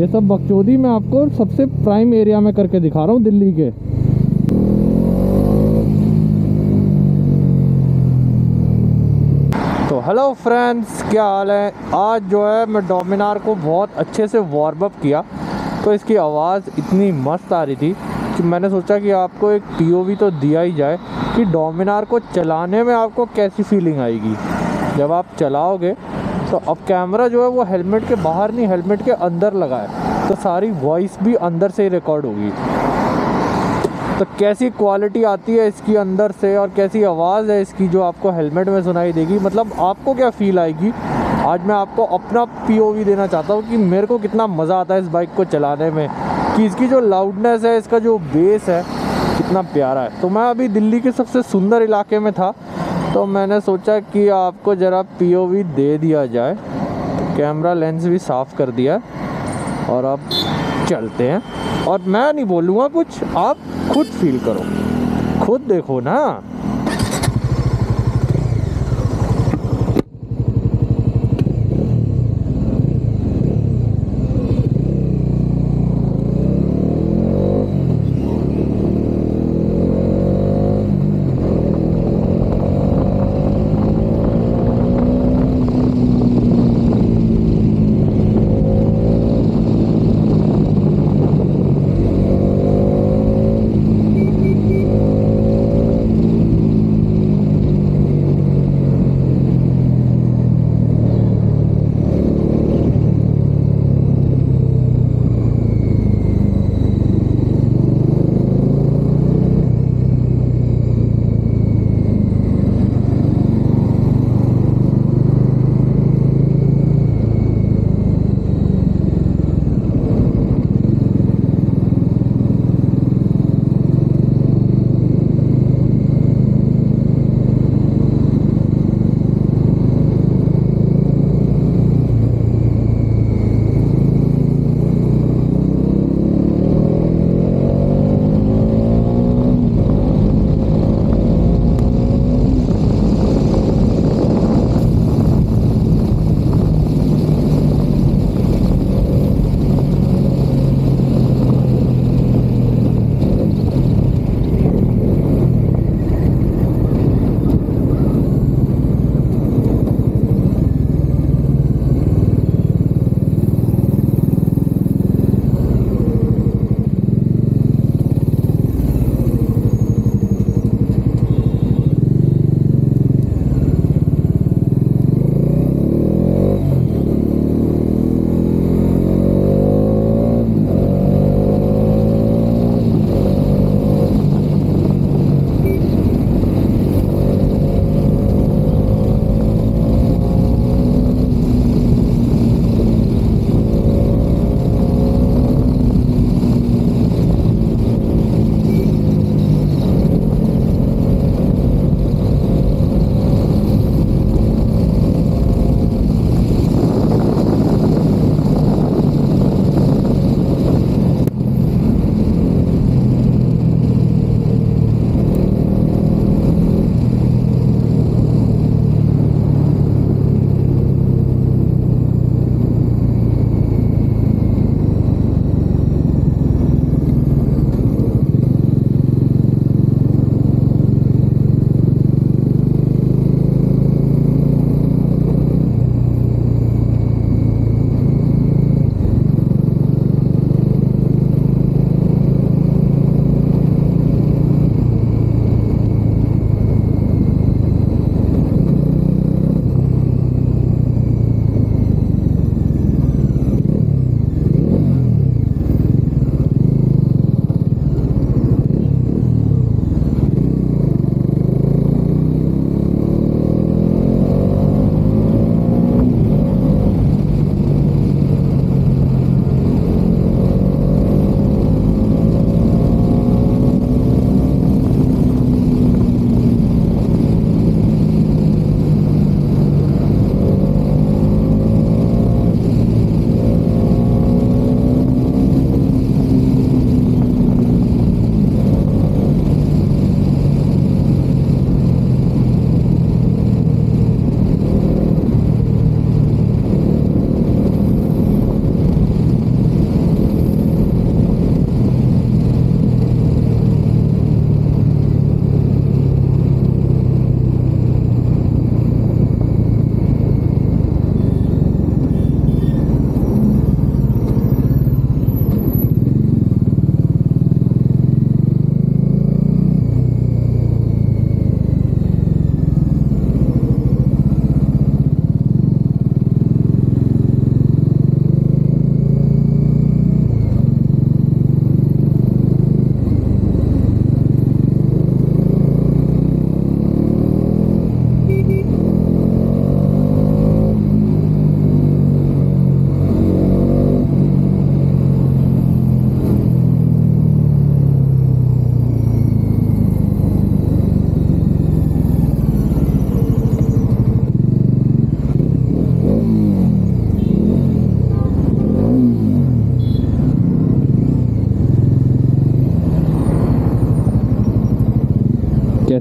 ये सब बकचोदी मैं आपको सबसे प्राइम एरिया में करके दिखा रहा हूँ दिल्ली के। तो हेलो फ्रेंड्स, क्या हाल है। आज जो है मैं डोमिनार को बहुत अच्छे से वार्म अप किया, तो इसकी आवाज़ इतनी मस्त आ रही थी कि मैंने सोचा कि आपको एक पीओवी तो दिया ही जाए कि डोमिनार को चलाने में आपको कैसी फीलिंग आएगी जब आप चलाओगे। तो अब कैमरा जो है वो हेलमेट के बाहर नहीं, हेलमेट के अंदर लगा है, तो सारी वॉइस भी अंदर से ही रिकॉर्ड होगी। तो कैसी क्वालिटी आती है इसकी अंदर से और कैसी आवाज़ है इसकी जो आपको हेलमेट में सुनाई देगी, मतलब आपको क्या फ़ील आएगी। आज मैं आपको अपना पीओवी देना चाहता हूँ कि मेरे को कितना मज़ा आता है इस बाइक को चलाने में, कि इसकी जो लाउडनेस है, इसका जो बेस है कितना प्यारा है। तो मैं अभी दिल्ली के सबसे सुंदर इलाके में था, तो मैंने सोचा कि आपको ज़रा पीओवी दे दिया जाए। कैमरा लेंस भी साफ़ कर दिया और अब चलते हैं। और मैं नहीं बोलूँगा कुछ, आप खुद फील करो, खुद देखो ना।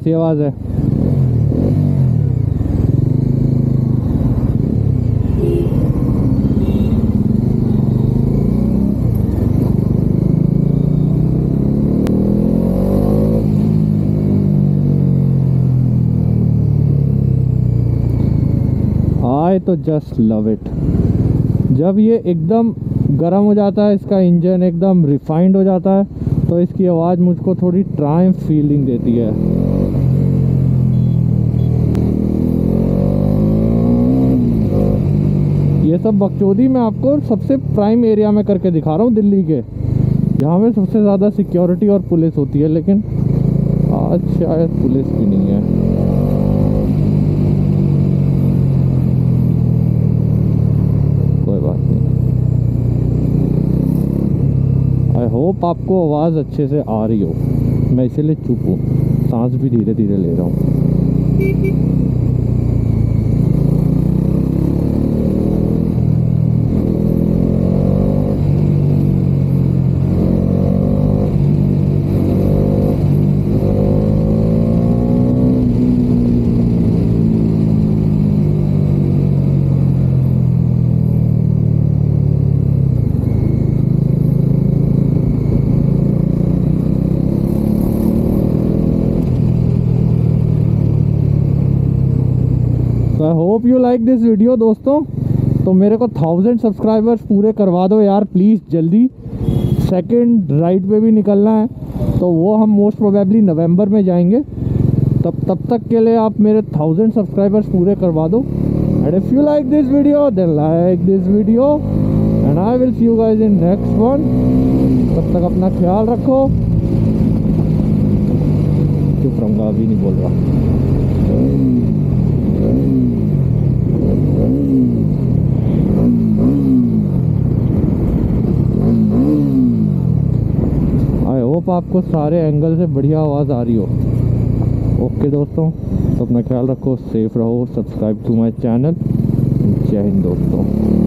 कैसी आवाज़ है? आई तो जस्ट लव इट। जब ये एकदम गर्म हो जाता है, इसका इंजन एकदम रिफाइंड हो जाता है, तो इसकी आवाज़ मुझको थोड़ी ट्रायम्फ फीलिंग देती है। ये सब बकचोदी मैं आपको सबसे प्राइम एरिया में करके दिखा रहा हूँ दिल्ली के, जहाँ में सबसे ज़्यादा सिक्योरिटी और पुलिस होती है, लेकिन आज शायद पुलिस भी नहीं है। कोई बात नहीं। आई होप आपको आवाज़ अच्छे से आ रही हो। मैं इसीलिए चुप हूँ, सांस भी धीरे धीरे ले रहा हूँ। I hope you like this video दोस्तों। तो मेरे को 1000 सब्सक्राइबर्स पूरे करवा दो यार प्लीज़ जल्दी। सेकंड राइड पे भी निकलना है, तो वो हम मोस्ट प्रोबेबली नवंबर में जाएंगे। तब तक के लिए आप मेरे 1000 सब्सक्राइबर्स पूरे करवा दो। And if you like this video then like this video and I will see you guys in next one. तब तक अपना ख्याल रखो। चुप रहूँगा, अभी नहीं बोल रहा। आई होप आपको सारे एंगल से बढ़िया आवाज़ आ रही हो। ओके दोस्तों, तो अपना ख्याल रखो, सेफ रहो, सब्सक्राइब टू माय चैनल। जय हिंद दोस्तों।